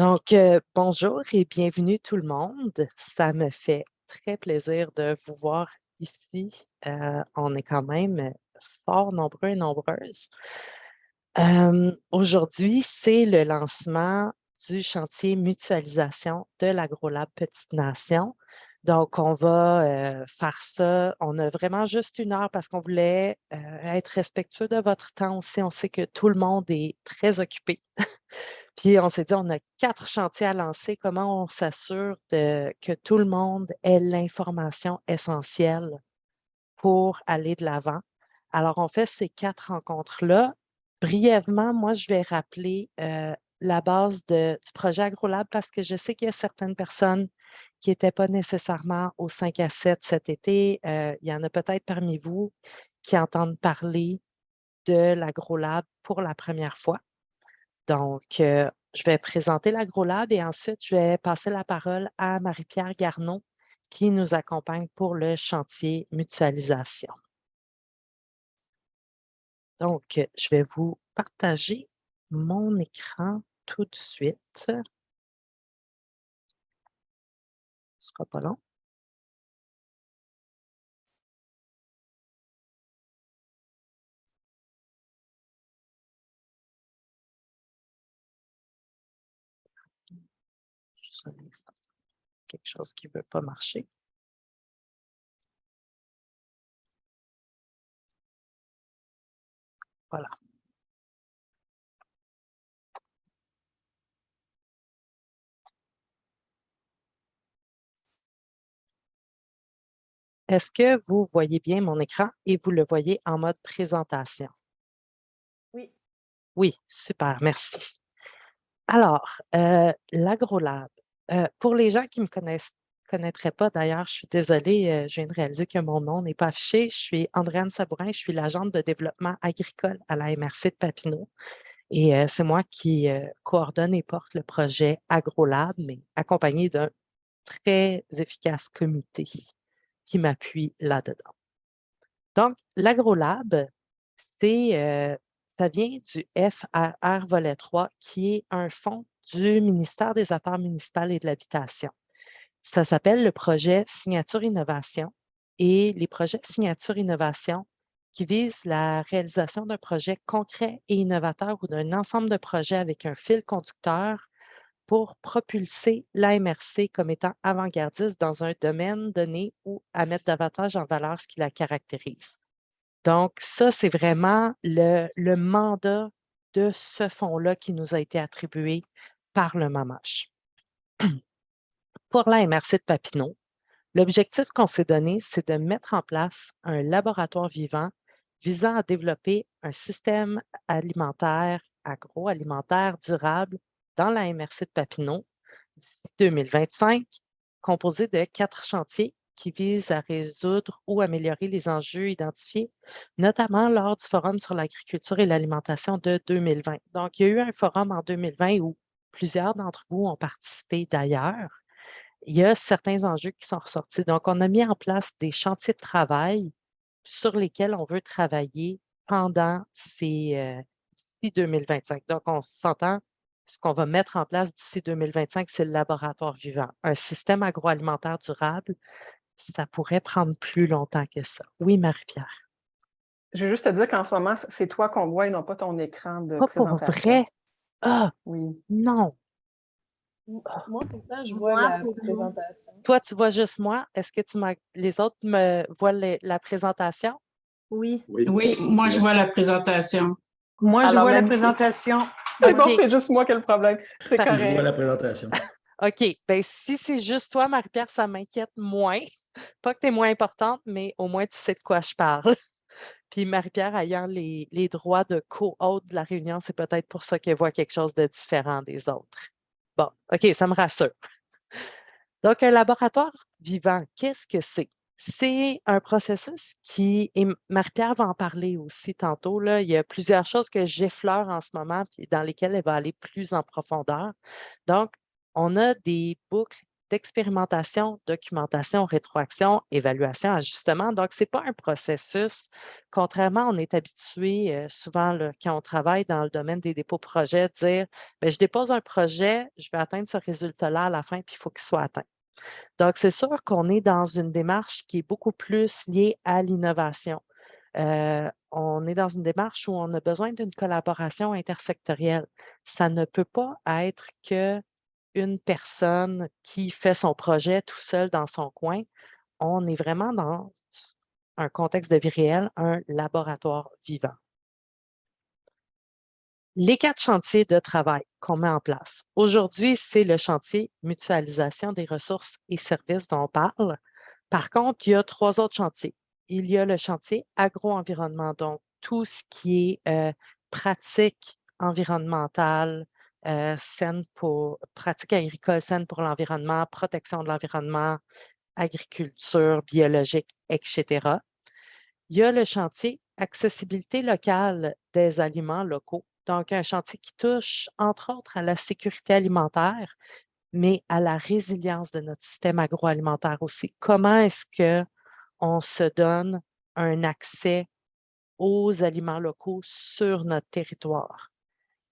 Donc, bonjour et bienvenue tout le monde. Ça me fait très plaisir de vous voir ici. On est quand même fort nombreux et nombreuses. Aujourd'hui, c'est le lancement du chantier mutualisation de l'AgroLab Petite Nation. Donc, on va faire ça. On a vraiment juste 1 heure parce qu'on voulait être respectueux de votre temps aussi. On sait que tout le monde est très occupé. Puis on s'est dit, on a 4 chantiers à lancer. Comment on s'assure que tout le monde ait l'information essentielle pour aller de l'avant? Alors, on fait ces 4 rencontres-là. Brièvement, moi, je vais rappeler la base du projet AgroLab parce que je sais qu'il y a certaines personnes qui n'étaient pas nécessairement au 5 à 7 cet été. Il y en a peut-être parmi vous qui entendent parler de l'AgroLab pour la première fois. Donc, je vais présenter l'AgroLab et ensuite, je vais passer la parole à Marie-Pierre Garneau qui nous accompagne pour le chantier mutualisation. Donc, je vais vous partager mon écran tout de suite. Ce ne sera pas long. Juste un instant. Quelque chose qui ne veut pas marcher. Voilà. Est-ce que vous voyez bien mon écran et vous le voyez en mode présentation? Oui. Oui, super, merci. Alors, l'AgroLab, pour les gens qui ne me connaîtraient pas, d'ailleurs, je suis désolée, je viens de réaliser que mon nom n'est pas affiché. Je suis Andréane Sabourin, je suis l'agente de développement agricole à la MRC de Papineau et c'est moi qui coordonne et porte le projet AgroLab, mais accompagné d'un très efficace comité qui m'appuie là-dedans. Donc, l'AgroLab, ça vient du FRR Volet 3, qui est un fonds du ministère des Affaires municipales et de l'Habitation. Ça s'appelle le projet Signature Innovation et les projets Signature Innovation qui visent la réalisation d'un projet concret et innovateur ou d'un ensemble de projets avec un fil conducteur pour propulser l'AMRC comme étant avant-gardiste dans un domaine donné ou à mettre davantage en valeur ce qui la caractérise. Donc, ça, c'est vraiment le mandat de ce fonds-là qui nous a été attribué par le MAMACH. Pour la MRC de Papineau, l'objectif qu'on s'est donné, c'est de mettre en place un laboratoire vivant visant à développer un système alimentaire, agroalimentaire durable dans la MRC de Papineau d'ici 2025, composé de 4 chantiers qui visent à résoudre ou améliorer les enjeux identifiés, notamment lors du Forum sur l'agriculture et l'alimentation de 2020. Donc, il y a eu un forum en 2020 où plusieurs d'entre vous ont participé d'ailleurs. Il y a certains enjeux qui sont ressortis. Donc, on a mis en place des chantiers de travail sur lesquels on veut travailler pendant d'ici 2025. Donc, on s'entend, ce qu'on va mettre en place d'ici 2025, c'est le laboratoire vivant. Un système agroalimentaire durable, ça pourrait prendre plus longtemps que ça. Oui, Marie-Pierre. Je veux juste te dire qu'en ce moment, c'est toi qu'on voit et non pas ton écran de Pas pour présentation. vrai? Ah, Oui. non. Moi, pourtant, je vois Moi, la pour moi. présentation. Toi, tu vois juste moi. Est-ce que les autres me voient la présentation? Oui. Oui, moi, je vois la présentation. Moi, je Alors, vois la même présentation. C'est bon, OK, c'est juste moi qui ai le problème. C'est parfait. Je vois la correct. présentation. OK. Bien, si c'est juste toi, Marie-Pierre, ça m'inquiète moins. Pas que tu es moins importante, mais au moins tu sais de quoi je parle. Puis Marie-Pierre, ayant les droits de co-hôte de la réunion, c'est peut-être pour ça qu'elle voit quelque chose de différent des autres. Bon, OK, ça me rassure. Donc, un laboratoire vivant, qu'est-ce que c'est? C'est un processus et Marie-Pierre va en parler aussi tantôt, là, il y a plusieurs choses que j'effleure en ce moment, puis dans lesquelles elle va aller plus en profondeur. Donc, on a des boucles d'expérimentation, documentation, rétroaction, évaluation, ajustement. Donc, ce n'est pas un processus. Contrairement, on est habitué souvent là, quand on travaille dans le domaine des dépôts projets, de dire bien, je dépose un projet, je vais atteindre ce résultat-là à la fin, puis il faut qu'il soit atteint. Donc, c'est sûr qu'on est dans une démarche qui est beaucoup plus liée à l'innovation. On est dans une démarche où on a besoin d'une collaboration intersectorielle. Ça ne peut pas être qu'une personne qui fait son projet tout seul dans son coin. On est vraiment dans un contexte de vie réelle, un laboratoire vivant. Les 4 chantiers de travail qu'on met en place. Aujourd'hui, c'est le chantier mutualisation des ressources et services dont on parle. Par contre, il y a 3 autres chantiers. Il y a le chantier agro-environnement, donc tout ce qui est pratique environnementale, pratique agricole saine pour l'environnement, protection de l'environnement, agriculture biologique, etc. Il y a le chantier accessibilité locale des aliments locaux, donc un chantier qui touche entre autres à la sécurité alimentaire, mais à la résilience de notre système agroalimentaire aussi. Comment est-ce qu'on se donne un accès aux aliments locaux sur notre territoire?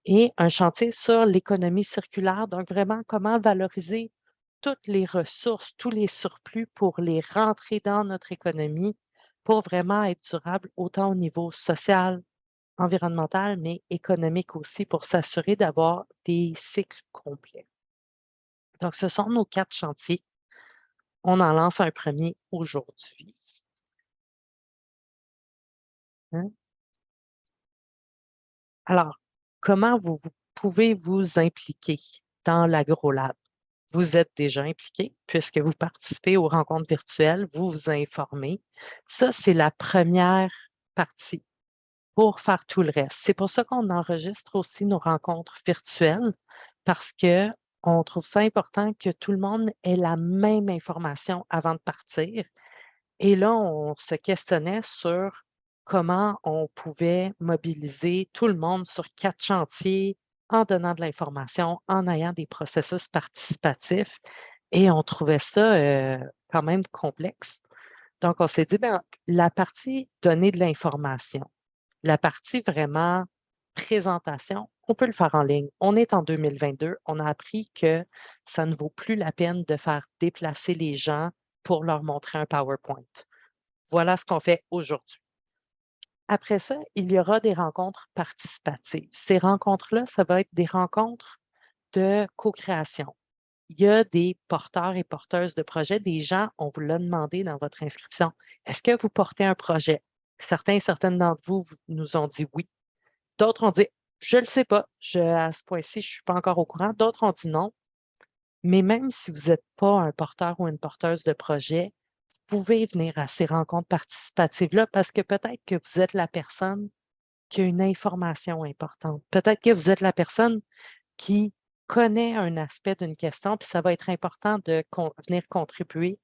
Et un chantier sur l'économie circulaire, donc vraiment comment valoriser toutes les ressources, tous les surplus pour les rentrer dans notre économie pour vraiment être durable autant au niveau social, environnemental, mais économique aussi pour s'assurer d'avoir des cycles complets. Donc, ce sont nos 4 chantiers. On en lance un premier aujourd'hui. Hein? Alors, comment vous pouvez vous impliquer dans l'AgroLab? Vous êtes déjà impliqué puisque vous participez aux rencontres virtuelles, vous vous informez. Ça, c'est la première partie pour faire tout le reste. C'est pour ça qu'on enregistre aussi nos rencontres virtuelles parce qu'on trouve ça important que tout le monde ait la même information avant de partir. Et là, on se questionnait sur comment on pouvait mobiliser tout le monde sur 4 chantiers en donnant de l'information, en ayant des processus participatifs. Et on trouvait ça quand même complexe. Donc, on s'est dit, bien, la partie donner de l'information, la partie vraiment présentation, on peut le faire en ligne. On est en 2022, on a appris que ça ne vaut plus la peine de faire déplacer les gens pour leur montrer un PowerPoint. Voilà ce qu'on fait aujourd'hui. Après ça, il y aura des rencontres participatives. Ces rencontres-là, ça va être des rencontres de co-création. Il y a des porteurs et porteuses de projets, des gens, on vous l'a demandé dans votre inscription. Est-ce que vous portez un projet? Certains et certaines d'entre vous nous ont dit oui. D'autres ont dit, je ne le sais pas, à ce point-ci, je ne suis pas encore au courant. D'autres ont dit non. Mais même si vous n'êtes pas un porteur ou une porteuse de projet, vous pouvez venir à ces rencontres participatives-là parce que peut-être que vous êtes la personne qui a une information importante. Peut-être que vous êtes la personne qui connaît un aspect d'une question, puis ça va être important de venir contribuer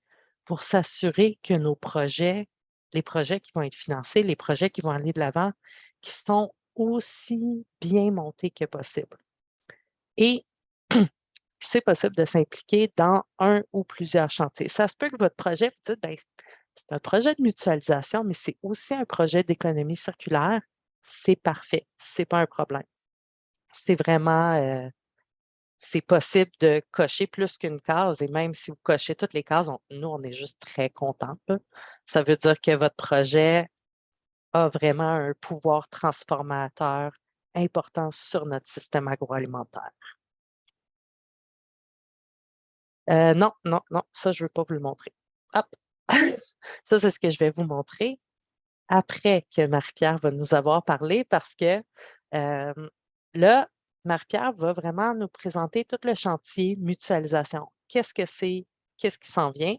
pour s'assurer que nos projets, les projets qui vont être financés, les projets qui vont aller de l'avant, qui sont aussi bien montés que possible. Et c'est possible de s'impliquer dans un ou plusieurs chantiers. Ça se peut que votre projet, vous dites, ben, c'est un projet de mutualisation, mais c'est aussi un projet d'économie circulaire. C'est parfait, ce n'est pas un problème. C'est vraiment, c'est possible de cocher plus qu'une case et même si vous cochez toutes les cases, nous, on est juste très contents. Ça veut dire que votre projet a vraiment un pouvoir transformateur important sur notre système agroalimentaire. Non, non, non, ça, je ne veux pas vous le montrer. Hop! Ça, c'est ce que je vais vous montrer après que Marie-Pierre va nous avoir parlé parce que là, Marie-Pierre va vraiment nous présenter tout le chantier mutualisation. Qu'est-ce que c'est? Qu'est-ce qui s'en vient?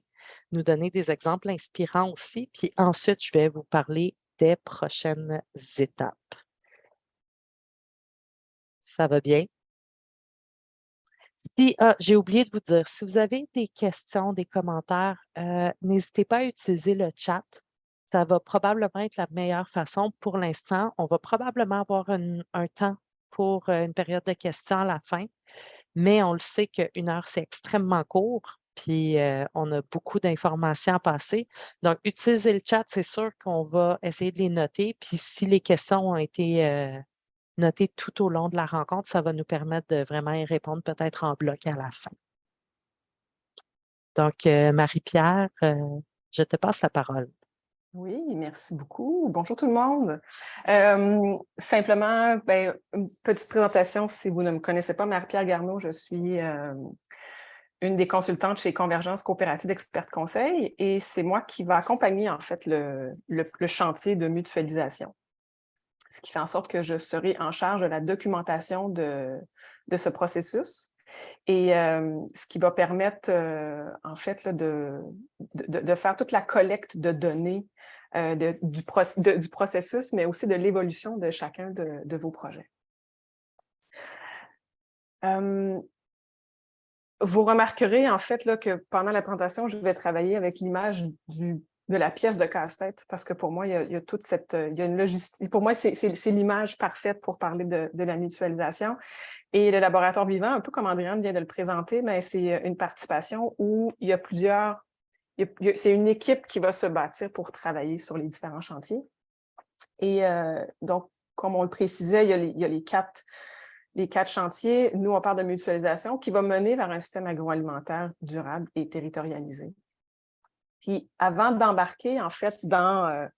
Nous donner des exemples inspirants aussi. Puis ensuite, je vais vous parler des prochaines étapes. Ça va bien? J'ai oublié de vous dire, si vous avez des questions, des commentaires, n'hésitez pas à utiliser le chat. Ça va probablement être la meilleure façon pour l'instant. On va probablement avoir un temps pour une période de questions à la fin, mais on le sait qu'une heure, c'est extrêmement court. puis on a beaucoup d'informations à passer. Donc, utiliser le chat, c'est sûr qu'on va essayer de les noter. Puis si les questions ont été notées tout au long de la rencontre, ça va nous permettre de vraiment y répondre peut-être en bloc à la fin. Donc, Marie-Pierre, je te passe la parole. Oui, merci beaucoup. Bonjour tout le monde. Simplement, une petite présentation si vous ne me connaissez pas. Marie-Pierre Garneau, je suis une des consultantes chez Convergence Coopérative d'Experts Conseil et c'est moi qui va accompagner en fait le chantier de mutualisation. Ce qui fait en sorte que je serai en charge de la documentation de ce processus. Et ce qui va permettre, en fait, là, de faire toute la collecte de données du processus, mais aussi de l'évolution de chacun de vos projets. Vous remarquerez, en fait, là, que pendant la présentation, je vais travailler avec l'image de la pièce de casse-tête, parce que pour moi, il y a toute cette... il y a une logistique. Pour moi, c'est l'image parfaite pour parler de la mutualisation. Et le laboratoire vivant, un peu comme Andréane vient de le présenter, mais c'est une participation où il y a plusieurs... c'est une équipe qui va se bâtir pour travailler sur les différents chantiers. Et donc, comme on le précisait, il y a les quatre chantiers. Nous, on parle de mutualisation qui va mener vers un système agroalimentaire durable et territorialisé. Puis, avant d'embarquer, en fait, dans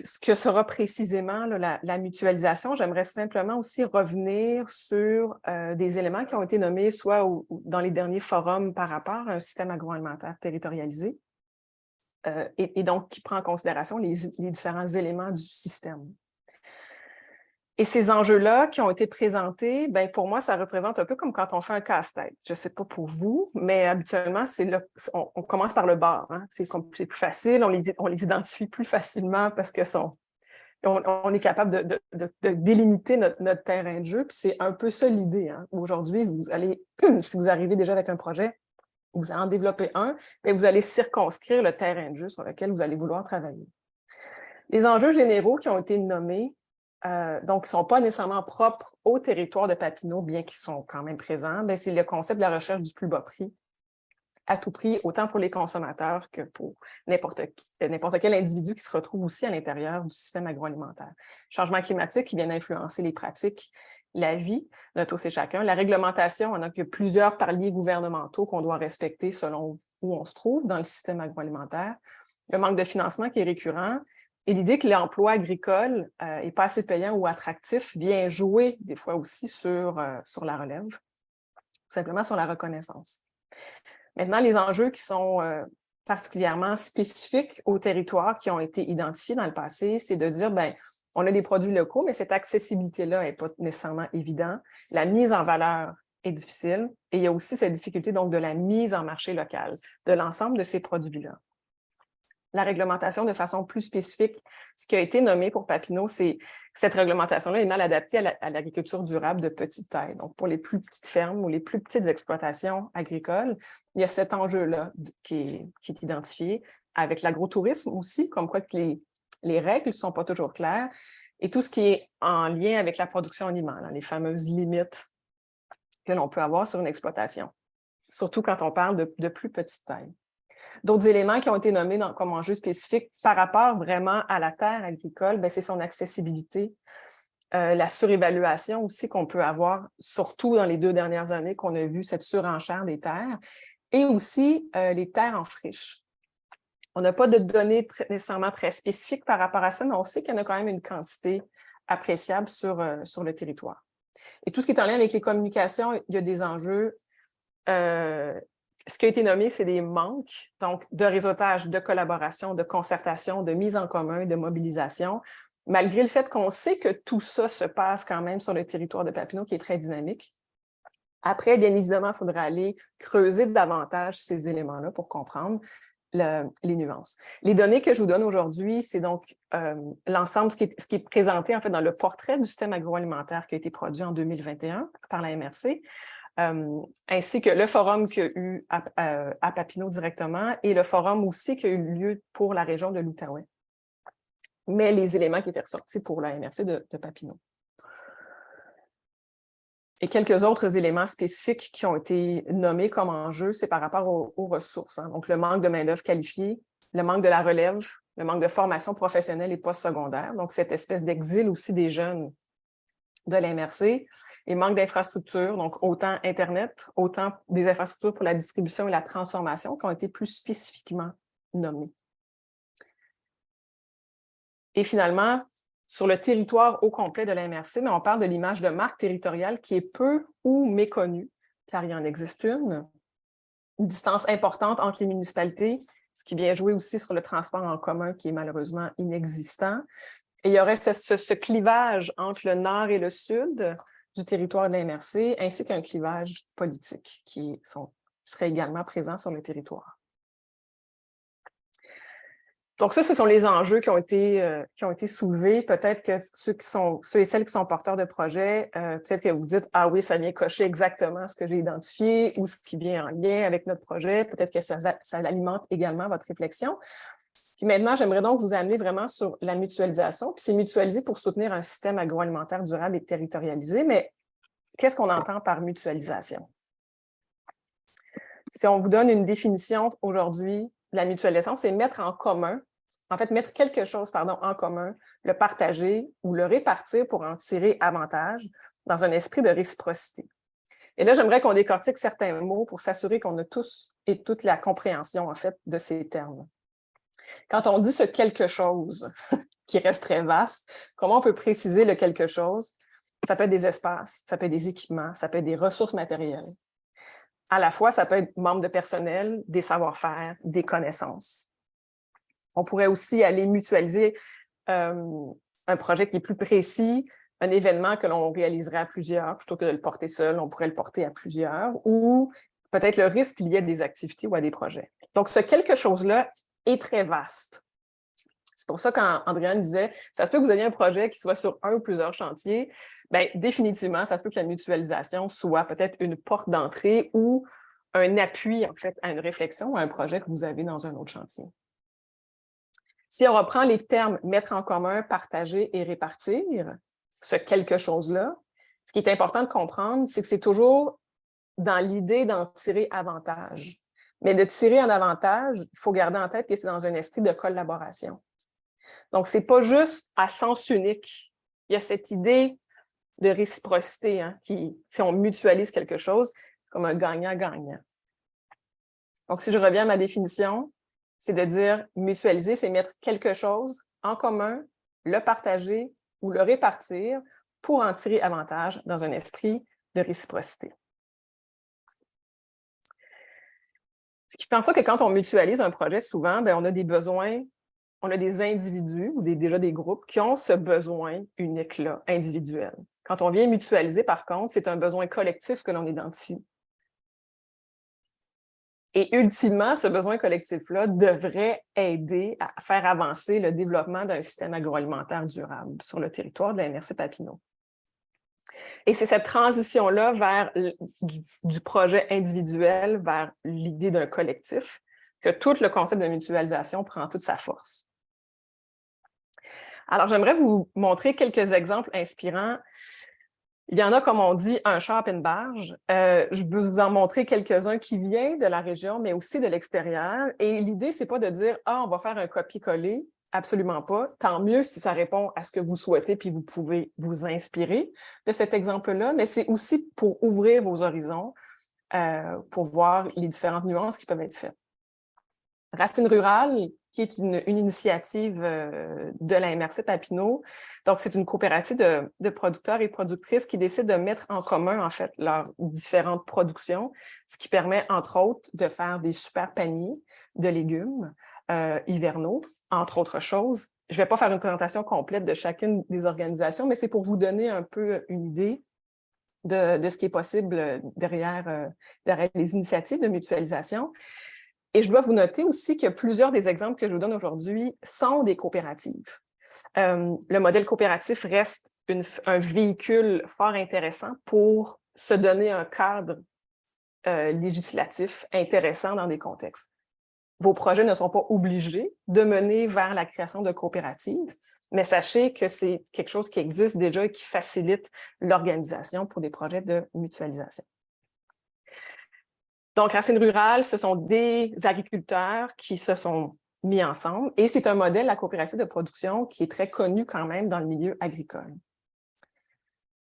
ce que sera précisément là, la mutualisation, j'aimerais simplement aussi revenir sur des éléments qui ont été nommés soit dans les derniers forums par rapport à un système agroalimentaire territorialisé et donc qui prend en considération les différents éléments du système. Et ces enjeux-là qui ont été présentés, ben pour moi, ça représente un peu comme quand on fait un casse-tête. Je ne sais pas pour vous, mais habituellement, on commence par le bas. Hein? C'est plus facile, on les identifie plus facilement parce que on est capable de délimiter notre terrain de jeu. Puis c'est un peu ça l'idée. Hein? Aujourd'hui, si vous arrivez déjà avec un projet, vous allez en développer un, mais vous allez circonscrire le terrain de jeu sur lequel vous allez vouloir travailler. Les enjeux généraux qui ont été nommés, donc, qui ne sont pas nécessairement propres au territoire de Papineau, bien qu'ils sont quand même présents, c'est le concept de la recherche du plus bas prix, à tout prix, autant pour les consommateurs que pour n'importe quel individu qui se retrouve aussi à l'intérieur du système agroalimentaire. Changement climatique qui vient influencer les pratiques, la vie de tous et chacun. La réglementation, on a que plusieurs paliers gouvernementaux qu'on doit respecter selon où on se trouve dans le système agroalimentaire. Le manque de financement qui est récurrent. Et l'idée que l'emploi agricole n'est pas assez payant ou attractif vient jouer des fois aussi sur la relève, tout simplement sur la reconnaissance. Maintenant, les enjeux qui sont particulièrement spécifiques aux territoires qui ont été identifiés dans le passé, c'est de dire, on a des produits locaux, mais cette accessibilité-là n'est pas nécessairement évidente. La mise en valeur est difficile et il y a aussi cette difficulté donc de la mise en marché local de l'ensemble de ces produits-là. La réglementation de façon plus spécifique, ce qui a été nommé pour Papineau, c'est cette réglementation-là est mal adaptée à l'agriculture durable de petite taille. Donc, pour les plus petites fermes ou les plus petites exploitations agricoles, il y a cet enjeu-là qui est identifié, avec l'agrotourisme aussi, comme quoi que les règles ne sont pas toujours claires, et tout ce qui est en lien avec la production animale, hein, les fameuses limites que l'on peut avoir sur une exploitation, surtout quand on parle de plus petite taille. D'autres éléments qui ont été nommés comme enjeux spécifiques par rapport vraiment à la terre agricole, c'est son accessibilité, la surévaluation aussi qu'on peut avoir, surtout dans les 2 dernières années qu'on a vu cette surenchère des terres, et aussi les terres en friche. On n'a pas de données nécessairement très spécifiques par rapport à ça, mais on sait qu'il y en a quand même une quantité appréciable sur le territoire. Et tout ce qui est en lien avec les communications, il y a des enjeux. Ce qui a été nommé, c'est des manques, donc de réseautage, de collaboration, de concertation, de mise en commun, de mobilisation, malgré le fait qu'on sait que tout ça se passe quand même sur le territoire de Papineau, qui est très dynamique. Après, bien évidemment, il faudra aller creuser davantage ces éléments-là pour comprendre les nuances. Les données que je vous donne aujourd'hui, c'est donc l'ensemble, ce qui est présenté en fait dans le portrait du système agroalimentaire qui a été produit en 2021 par la MRC. Ainsi que le forum qu'il y a eu à Papineau directement et le forum aussi qui a eu lieu pour la région de l'Outaouais. Mais les éléments qui étaient ressortis pour la MRC de Papineau. Et quelques autres éléments spécifiques qui ont été nommés comme enjeux, c'est par rapport aux ressources. Donc, le manque de main-d'œuvre qualifiée, le manque de la relève, le manque de formation professionnelle et postsecondaire. Donc, cette espèce d'exil aussi des jeunes de l'MRC, et manque d'infrastructures, donc autant Internet, autant des infrastructures pour la distribution et la transformation qui ont été plus spécifiquement nommées. Et finalement, sur le territoire au complet de la MRC, mais on parle de l'image de marque territoriale qui est peu ou méconnue, car il y en existe une distance importante entre les municipalités, ce qui vient jouer aussi sur le transport en commun qui est malheureusement inexistant. Et il y aurait ce clivage entre le nord et le sud du territoire de la MRC, ainsi qu'un clivage politique qui serait également présent sur le territoire. Donc ça, ce sont les enjeux qui ont été soulevés. Peut-être que ceux et celles qui sont porteurs de projets, peut-être que vous dites « Ah oui, ça vient cocher exactement ce que j'ai identifié ou ce qui vient en lien avec notre projet. » Peut-être que ça alimente également votre réflexion. Puis maintenant, j'aimerais donc vous amener vraiment sur la mutualisation. Puis c'est mutualiser pour soutenir un système agroalimentaire durable et territorialisé. Mais qu'est-ce qu'on entend par mutualisation? Si on vous donne une définition aujourd'hui, la mutualisation, c'est mettre en commun, en fait, mettre quelque chose en commun, le partager ou le répartir pour en tirer avantage dans un esprit de réciprocité. Et là, j'aimerais qu'on décortique certains mots pour s'assurer qu'on a tous et toute la compréhension, en fait, de ces termes. Quand on dit ce quelque chose qui reste très vaste, comment on peut préciser le quelque chose? Ça peut être des espaces, ça peut être des équipements, ça peut être des ressources matérielles. À la fois, ça peut être membre de personnel, des savoir-faire, des connaissances. On pourrait aussi aller mutualiser un projet qui est plus précis, un événement que l'on réaliserait à plusieurs, plutôt que de le porter seul, on pourrait le porter à plusieurs, ou peut-être le risque lié à des activités ou à des projets. Donc, ce quelque chose-là est très vaste. C'est pour ça qu'Andréane disait, ça se peut que vous ayez un projet qui soit sur un ou plusieurs chantiers, bien, définitivement, ça se peut que la mutualisation soit peut-être une porte d'entrée ou un appui, en fait, à une réflexion ou à un projet que vous avez dans un autre chantier. Si on reprend les termes « mettre en commun »,« partager » et « répartir », ce quelque chose-là, ce qui est important de comprendre, c'est que c'est toujours dans l'idée d'en tirer avantage. Mais de tirer en avantage, il faut garder en tête que c'est dans un esprit de collaboration. Donc, ce n'est pas juste à sens unique. Il y a cette idée de réciprocité, qui, si on mutualise quelque chose, comme un gagnant-gagnant. Donc, si je reviens à ma définition, c'est de dire mutualiser, c'est mettre quelque chose en commun, le partager ou le répartir pour en tirer avantage dans un esprit de réciprocité. Ce qui fait en sorte que quand on mutualise un projet, souvent, bien, on a des besoins, on a des individus ou déjà des groupes qui ont ce besoin unique-là, individuel. Quand on vient mutualiser, par contre, c'est un besoin collectif que l'on identifie. Et ultimement, ce besoin collectif-là devrait aider à faire avancer le développement d'un système agroalimentaire durable sur le territoire de la MRC Papineau. Et c'est cette transition-là vers du projet individuel vers l'idée d'un collectif que tout le concept de mutualisation prend toute sa force. Alors, j'aimerais vous montrer quelques exemples inspirants. Il y en a, comme on dit, un char et une barge. Je veux vous en montrer quelques-uns qui viennent de la région, mais aussi de l'extérieur. Et l'idée, c'est pas de dire « Ah, on va faire un copier-coller ». Absolument pas. Tant mieux si ça répond à ce que vous souhaitez, puis vous pouvez vous inspirer de cet exemple-là, mais c'est aussi pour ouvrir vos horizons, pour voir les différentes nuances qui peuvent être faites. Racine rurale, qui est une initiative de la MRC Papineau. Donc, c'est une coopérative de producteurs et productrices qui décident de mettre en commun, en fait, leurs différentes productions, ce qui permet, entre autres, de faire des super paniers de légumes hivernaux, entre autres choses. Je ne vais pas faire une présentation complète de chacune des organisations, mais c'est pour vous donner un peu une idée de ce qui est possible derrière les initiatives de mutualisation. Et je dois vous noter aussi que plusieurs des exemples que je vous donne aujourd'hui sont des coopératives. Le modèle coopératif reste un véhicule fort intéressant pour se donner un cadre législatif intéressant dans des contextes. vos projets ne sont pas obligés de mener vers la création de coopératives, mais sachez que c'est quelque chose qui existe déjà et qui facilite l'organisation pour des projets de mutualisation. Donc, Racines rurales, ce sont des agriculteurs qui se sont mis ensemble et c'est un modèle, la coopérative de production, qui est très connu quand même dans le milieu agricole.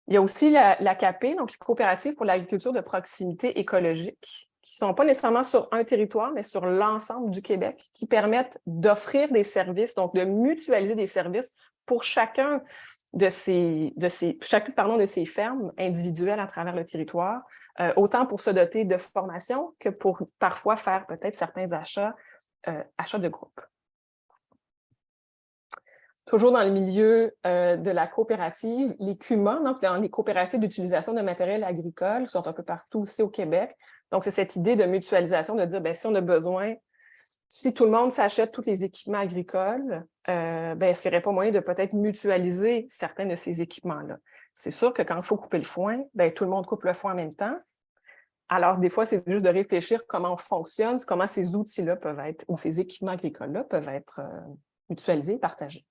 Il y a aussi la CAP, donc la coopérative pour l'agriculture de proximité écologique, qui ne sont pas nécessairement sur un territoire, mais sur l'ensemble du Québec, qui permettent d'offrir des services, donc de mutualiser des services pour chacune de ces fermes individuelles à travers le territoire, autant pour se doter de formation que pour parfois faire peut-être certains achats de groupe. Toujours dans le milieu de la coopérative, les CUMA, donc dans les coopératives d'utilisation de matériel agricole, qui sont un peu partout aussi au Québec. Donc, c'est cette idée de mutualisation, de dire, bien, si on a besoin, si tout le monde s'achète tous les équipements agricoles, est-ce qu'il n'y aurait pas moyen de peut-être mutualiser certains de ces équipements-là? C'est sûr que quand il faut couper le foin, bien, tout le monde coupe le foin en même temps. Alors, des fois, c'est juste de réfléchir comment on fonctionne, comment ces outils-là peuvent être, ou ces équipements agricoles-là peuvent être mutualisés et partagés.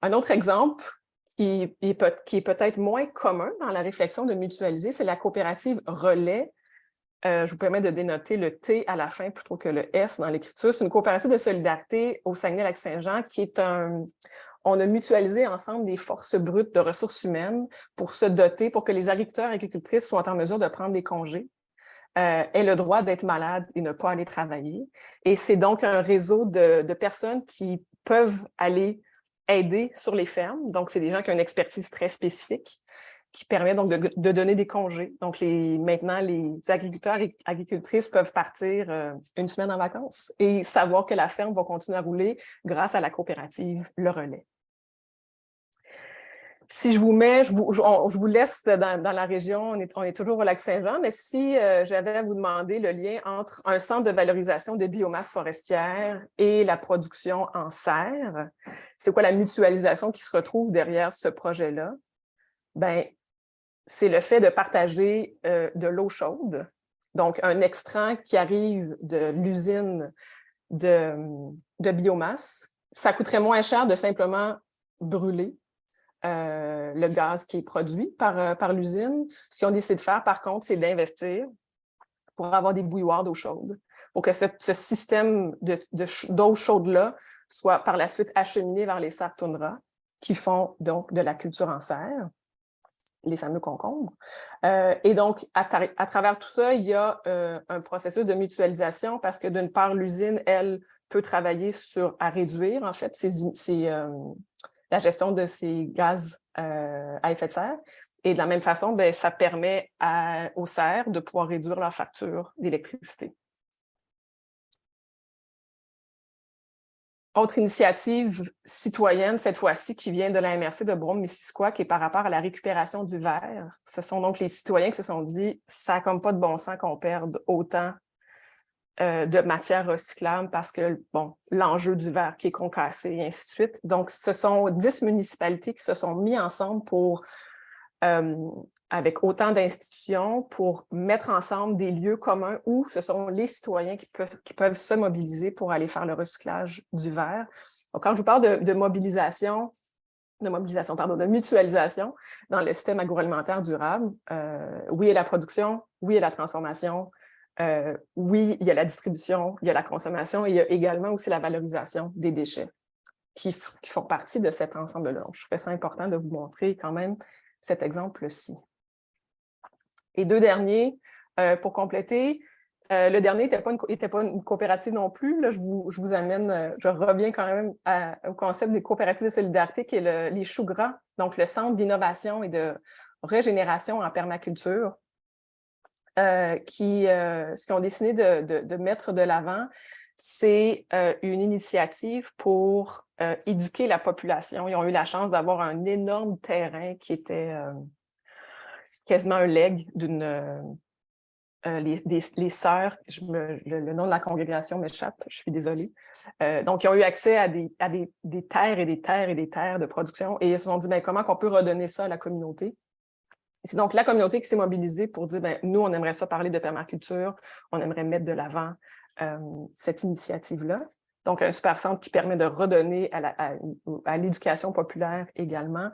Un autre exemple qui est peut-être moins commun dans la réflexion de mutualiser, c'est la coopérative Relais. Je vous permets de dénoter le T à la fin plutôt que le S dans l'écriture. C'est une coopérative de solidarité au Saguenay-Lac-Saint-Jean qui est on a mutualisé ensemble des forces brutes de ressources humaines pour se doter, pour que les agriculteurs et agricultrices soient en mesure de prendre des congés, aient le droit d'être malades et ne pas aller travailler. Et c'est donc un réseau de personnes qui peuvent aller aider sur les fermes. Donc, c'est des gens qui ont une expertise très spécifique qui permet donc de donner des congés. Donc, maintenant, les agriculteurs et agricultrices peuvent partir une semaine en vacances et savoir que la ferme va continuer à rouler grâce à la coopérative Le Relais. Si je vous mets, je vous laisse dans la région, on est toujours au Lac-Saint-Jean, mais si j'avais à vous demander le lien entre un centre de valorisation de biomasse forestière et la production en serre, c'est quoi la mutualisation qui se retrouve derrière ce projet-là? Bien, c'est le fait de partager de l'eau chaude, donc un extrait qui arrive de l'usine de biomasse. Ça coûterait moins cher de simplement brûler le gaz qui est produit par l'usine. Ce qu'ils ont décidé de faire, par contre, c'est d'investir pour avoir des bouilloires d'eau chaude, pour que ce système d'eau chaude-là soit par la suite acheminé vers les serres toundra qui font donc de la culture en serre, les fameux concombres. Et donc, à travers tout ça, il y a un processus de mutualisation parce que d'une part, l'usine, elle, peut travailler à réduire, en fait, la gestion de ces gaz à effet de serre. Et de la même façon, bien, ça permet aux serres de pouvoir réduire leur facture d'électricité. Autre initiative citoyenne, cette fois-ci, qui vient de la MRC de Brome-Missisquoi, qui est par rapport à la récupération du verre. Ce sont donc les citoyens qui se sont dit « ça n'a comme pas de bon sens qu'on perde autant de matière recyclable parce que, bon, l'enjeu du verre qui est concassé et ainsi de suite. » Donc, ce sont 10 municipalités qui se sont mis ensemble avec autant d'institutions pour mettre ensemble des lieux communs où ce sont les citoyens qui peuvent se mobiliser pour aller faire le recyclage du verre. Donc, quand je vous parle de mutualisation dans le système agroalimentaire durable, oui, il y a la production, oui, il y a la transformation, oui, il y a la distribution, il y a la consommation et il y a également aussi la valorisation des déchets qui font partie de cet ensemble-là. Donc, je trouvais ça important de vous montrer quand même cet exemple-ci. Et deux derniers, pour compléter, le dernier n'était pas une coopérative non plus. Là, je vous amène, je reviens quand même au concept des coopératives de solidarité qui est les choux gras, donc le Centre d'innovation et de régénération en permaculture, ce qu'ils ont décidé de mettre de l'avant, c'est une initiative pour éduquer la population. Ils ont eu la chance d'avoir un énorme terrain qui était quasiment un legs les sœurs, le nom de la congrégation m'échappe, je suis désolée. Donc, ils ont eu accès à des terres et des terres et des terres de production et ils se sont dit, bien, comment on peut redonner ça à la communauté? C'est donc la communauté qui s'est mobilisée pour dire, bien, nous, on aimerait ça parler de permaculture, on aimerait mettre de l'avant cette initiative-là. Donc, un super centre qui permet de redonner à l'éducation populaire également.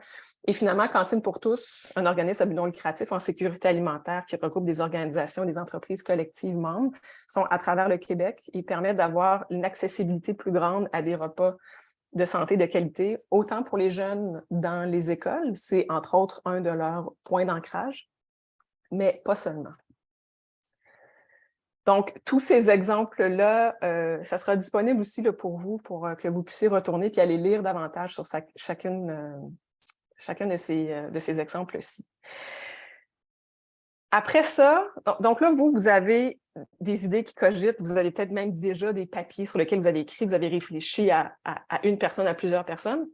Et finalement, Cantine pour tous, un organisme à but non lucratif en sécurité alimentaire qui regroupe des organisations, des entreprises collectives membres, sont à travers le Québec et permettent d'avoir une accessibilité plus grande à des repas de santé de qualité, autant pour les jeunes dans les écoles, c'est entre autres un de leurs points d'ancrage, mais pas seulement. Donc, tous ces exemples-là, ça sera disponible aussi là, pour vous, pour que vous puissiez retourner puis aller lire davantage sur chacun de ces exemples-ci. Après ça, donc là, vous avez des idées qui cogitent, vous avez peut-être même déjà des papiers sur lesquels vous avez écrit, vous avez réfléchi à une personne, à plusieurs personnes.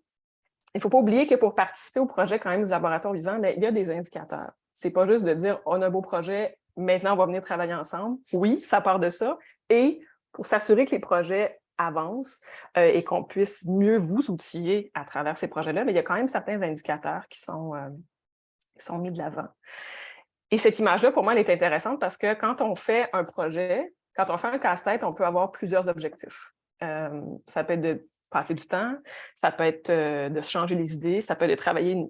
Il ne faut pas oublier que pour participer au projet quand même du laboratoire vivant, il y a des indicateurs. Ce n'est pas juste de dire « on a un beau projet, maintenant on va venir travailler ensemble ». Oui, ça part de ça. Et pour s'assurer que les projets avancent et qu'on puisse mieux vous outiller à travers ces projets-là, il y a quand même certains indicateurs qui sont mis de l'avant. Et cette image-là, pour moi, elle est intéressante parce que quand on fait un projet, quand on fait un casse-tête, on peut avoir plusieurs objectifs. Ça peut être de passer du temps, ça peut être de se changer les idées, ça peut être de travailler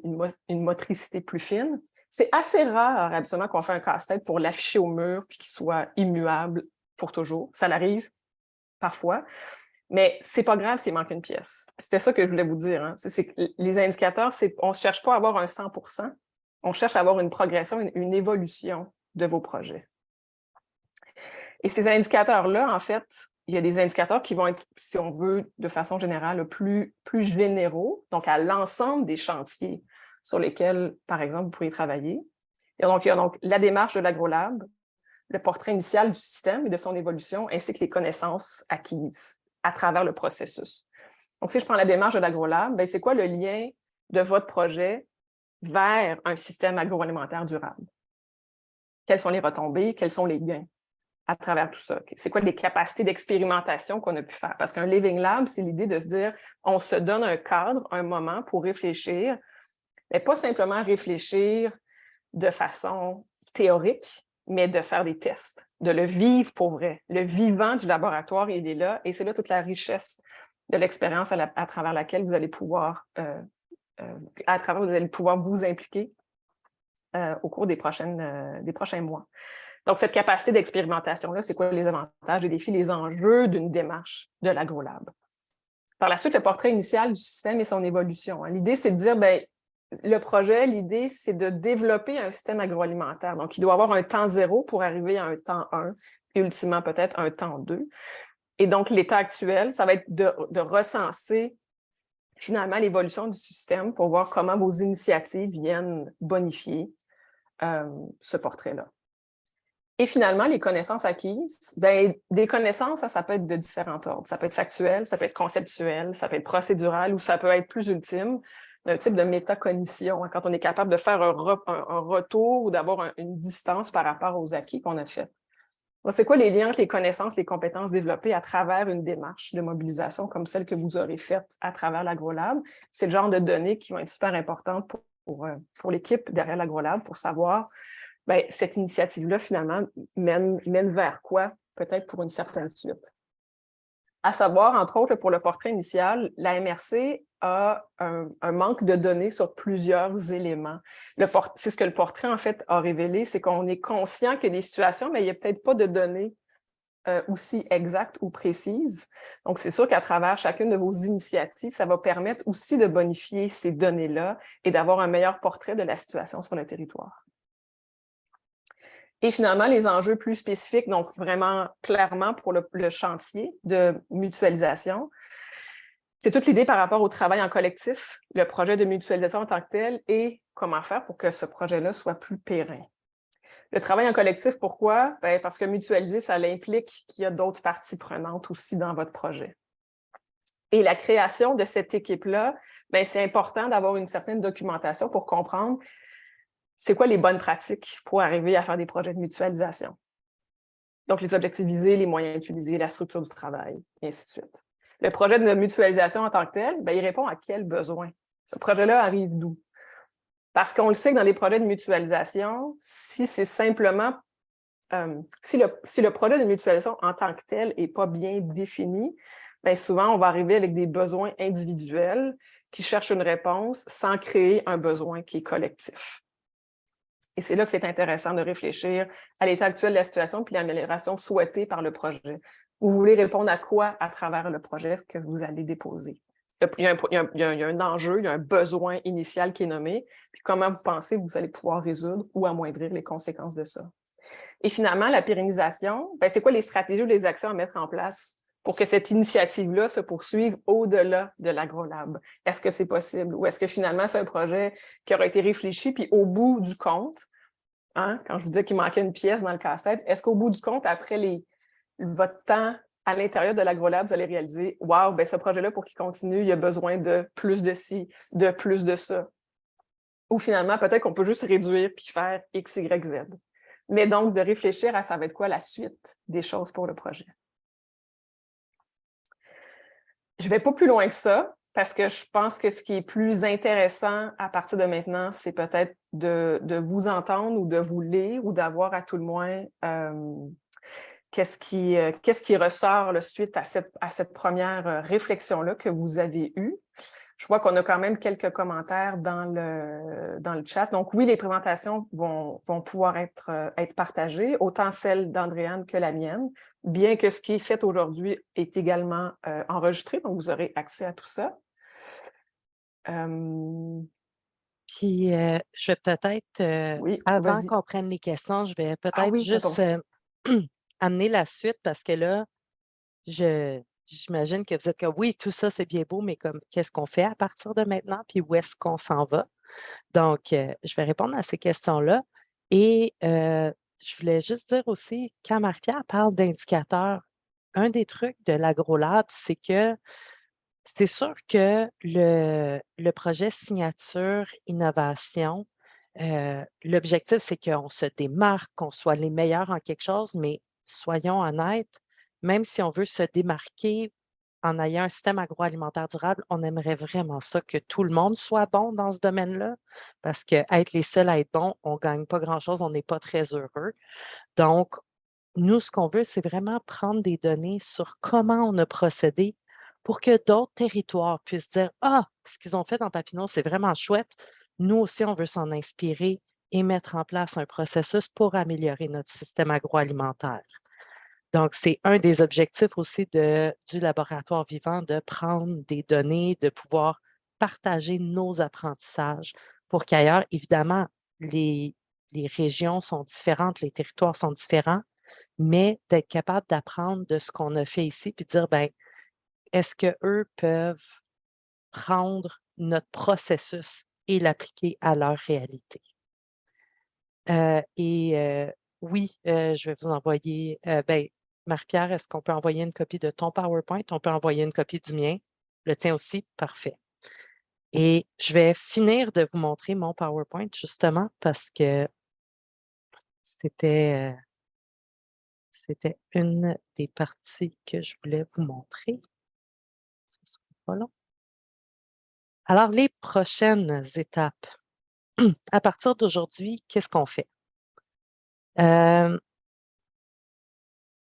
une motricité plus fine. C'est assez rare, habituellement, qu'on fait un casse-tête pour l'afficher au mur puis qu'il soit immuable pour toujours. Ça l'arrive parfois, mais c'est pas grave s'il manque une pièce. C'était ça que je voulais vous dire. Hein. C'est que les indicateurs, on ne cherche pas à avoir un 100%, on cherche à avoir une progression, une évolution de vos projets. Et ces indicateurs-là, en fait, il y a des indicateurs qui vont être, si on veut, de façon générale, plus généraux, donc à l'ensemble des chantiers sur lesquels, par exemple, vous pourriez travailler. Et donc, il y a donc la démarche de l'AgroLab, le portrait initial du système et de son évolution, ainsi que les connaissances acquises à travers le processus. Donc, si je prends la démarche de l'AgroLab, c'est quoi le lien de votre projet vers un système agroalimentaire durable? Quelles sont les retombées? Quels sont les gains à travers tout ça? C'est quoi les capacités d'expérimentation qu'on a pu faire? Parce qu'un Living Lab, c'est l'idée de se dire, on se donne un cadre, un moment pour réfléchir, mais pas simplement réfléchir de façon théorique, mais de faire des tests, de le vivre pour vrai. Le vivant du laboratoire, il est là, et c'est là toute la richesse de l'expérience à travers laquelle vous allez pouvoir vous impliquer au cours des prochains mois. Donc, cette capacité d'expérimentation-là, c'est quoi les avantages, les défis, les enjeux d'une démarche de l'AgroLab? Par la suite, le portrait initial du système et son évolution. L'idée, c'est de dire, le projet, l'idée, c'est de développer un système agroalimentaire. Donc, il doit avoir un temps 0 pour arriver à un temps 1, et ultimement peut-être un temps 2. Et donc, l'état actuel, ça va être de recenser finalement l'évolution du système pour voir comment vos initiatives viennent bonifier ce portrait-là. Et finalement, les connaissances acquises, des connaissances, ça peut être de différents ordres. Ça peut être factuel, ça peut être conceptuel, ça peut être procédural ou ça peut être plus ultime, un type de métacognition, quand on est capable de faire un retour ou d'avoir une distance par rapport aux acquis qu'on a faits. C'est quoi les liens entre les connaissances, les compétences développées à travers une démarche de mobilisation comme celle que vous aurez faite à travers l'AgroLab? C'est le genre de données qui vont être super importantes pour l'équipe derrière l'AgroLab pour savoir cette initiative-là, finalement, mène vers quoi, peut-être pour une certaine suite. À savoir, entre autres, pour le portrait initial, la MRC a un manque de données sur plusieurs éléments. C'est ce que le portrait, en fait, a révélé, c'est qu'on est conscient qu'il y a des situations, mais il n'y a peut-être pas de données aussi exactes ou précises. Donc, c'est sûr qu'à travers chacune de vos initiatives, ça va permettre aussi de bonifier ces données-là et d'avoir un meilleur portrait de la situation sur le territoire. Et finalement, les enjeux plus spécifiques, donc vraiment clairement pour le chantier de mutualisation, c'est toute l'idée par rapport au travail en collectif, le projet de mutualisation en tant que tel et comment faire pour que ce projet-là soit plus périn. Le travail en collectif, pourquoi? Parce que mutualiser, ça implique qu'il y a d'autres parties prenantes aussi dans votre projet. Et la création de cette équipe-là, c'est important d'avoir une certaine documentation pour comprendre c'est quoi les bonnes pratiques pour arriver à faire des projets de mutualisation. Donc, les objectifs visés, les moyens utilisés, la structure du travail, et ainsi de suite. Le projet de mutualisation en tant que tel, il répond à quel besoin? Ce projet-là arrive d'où? Parce qu'on le sait que dans les projets de mutualisation, si c'est simplement si le projet de mutualisation en tant que tel n'est pas bien défini, bien souvent, on va arriver avec des besoins individuels qui cherchent une réponse sans créer un besoin qui est collectif. Et c'est là que c'est intéressant de réfléchir à l'état actuel de la situation puis l'amélioration souhaitée par le projet. Vous voulez répondre à quoi à travers le projet que vous allez déposer? Il y a un enjeu, il y a un besoin initial qui est nommé, puis comment vous pensez que vous allez pouvoir résoudre ou amoindrir les conséquences de ça. Et finalement, la pérennisation, ben, c'est quoi les stratégies ou les actions à mettre en place pour que cette initiative-là se poursuive au-delà de l'AgroLab? Est-ce que c'est possible? Ou est-ce que finalement, c'est un projet qui aura été réfléchi, puis au bout du compte, hein, quand je vous disais qu'il manquait une pièce dans le casse-tête, est-ce qu'au bout du compte, après votre temps à l'intérieur de l'AgroLab, vous allez réaliser, wow, ben ce projet-là, pour qu'il continue, il y a besoin de plus de ci, de plus de ça. Ou finalement, peut-être qu'on peut juste réduire puis faire X, Y, Z. Mais donc, de réfléchir à ça va être quoi la suite des choses pour le projet. Je ne vais pas plus loin que ça, parce que je pense que ce qui est plus intéressant à partir de maintenant, c'est peut-être de vous entendre ou de vous lire ou d'avoir à tout le moins qu'est-ce qui ressort là, suite à cette première réflexion-là que vous avez eue. Je vois qu'on a quand même quelques commentaires dans le chat. Donc oui, les présentations vont pouvoir être partagées, autant celle d'Andréane que la mienne, bien que ce qui est fait aujourd'hui est également enregistré, donc vous aurez accès à tout ça. Puis, je vais peut-être, Oui, avant vas-y. qu'on prenne les questions, je vais Ah peut-être oui, juste amener la suite parce que là, j'imagine que vous êtes comme oui, tout ça, c'est bien beau, mais comme qu'est-ce qu'on fait à partir de maintenant, puis où est-ce qu'on s'en va? Donc, je vais répondre à ces questions-là. Et je voulais juste dire aussi, quand Marie-Pierre parle d'indicateurs, un des trucs de l'AgroLab, c'est que c'est sûr que le projet signature innovation, l'objectif, c'est qu'on se démarque, qu'on soit les meilleurs en quelque chose, mais soyons honnêtes, même si on veut se démarquer en ayant un système agroalimentaire durable, on aimerait vraiment ça, que tout le monde soit bon dans ce domaine-là, parce qu'être les seuls à être bons, on ne gagne pas grand-chose, on n'est pas très heureux. Donc, nous, ce qu'on veut, c'est vraiment prendre des données sur comment on a procédé pour que d'autres territoires puissent dire: «Ah, ce qu'ils ont fait dans Papineau, c'est vraiment chouette. Nous aussi, on veut s'en inspirer et mettre en place un processus pour améliorer notre système agroalimentaire». Donc, c'est un des objectifs aussi du laboratoire vivant, de prendre des données, de pouvoir partager nos apprentissages pour qu'ailleurs, évidemment, les régions sont différentes, les territoires sont différents, mais d'être capable d'apprendre de ce qu'on a fait ici, puis de dire, ben, est-ce qu'eux peuvent prendre notre processus et l'appliquer à leur réalité? Oui, je vais vous envoyer, ben, Marie-Pierre, est-ce qu'on peut envoyer une copie de ton PowerPoint? On peut envoyer une copie du mien. Le tien aussi? Parfait. Et je vais finir de vous montrer mon PowerPoint justement parce que c'était, c'était une des parties que je voulais vous montrer. Ce sera pas long. Alors, les prochaines étapes. À partir d'aujourd'hui, qu'est-ce qu'on fait?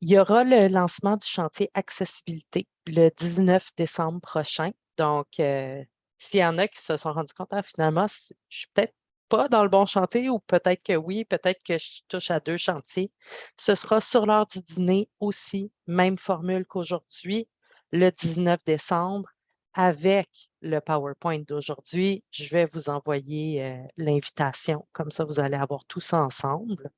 Il y aura le lancement du chantier accessibilité le 19 décembre prochain. Donc, s'il y en a qui se sont rendus compte, finalement, je suis peut-être pas dans le bon chantier ou peut-être que oui, peut-être que je touche à 2 chantiers. Ce sera sur l'heure du dîner aussi, même formule qu'aujourd'hui, le 19 décembre, avec le PowerPoint d'aujourd'hui. Je vais vous envoyer l'invitation, comme ça vous allez avoir tout ça ensemble.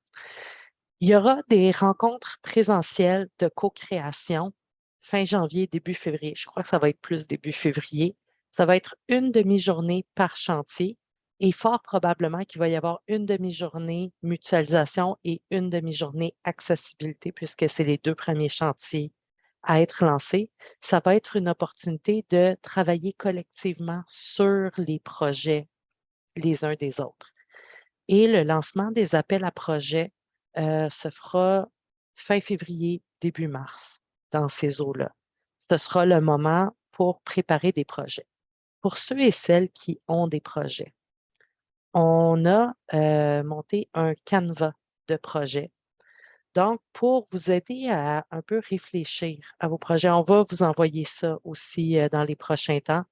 Il y aura des rencontres présentielles de co-création fin janvier, début février. Je crois que ça va être plus début février. Ça va être une demi-journée par chantier et fort probablement qu'il va y avoir une demi-journée mutualisation et une demi-journée accessibilité puisque c'est les 2 premiers chantiers à être lancés. Ça va être une opportunité de travailler collectivement sur les projets les uns des autres. Et le lancement des appels à projets se fera fin février, début mars, dans ces eaux-là. Ce sera le moment pour préparer des projets. Pour ceux et celles qui ont des projets, on a monté un canevas de projets. Donc, pour vous aider à un peu réfléchir à vos projets, on va vous envoyer ça aussi dans les prochains temps.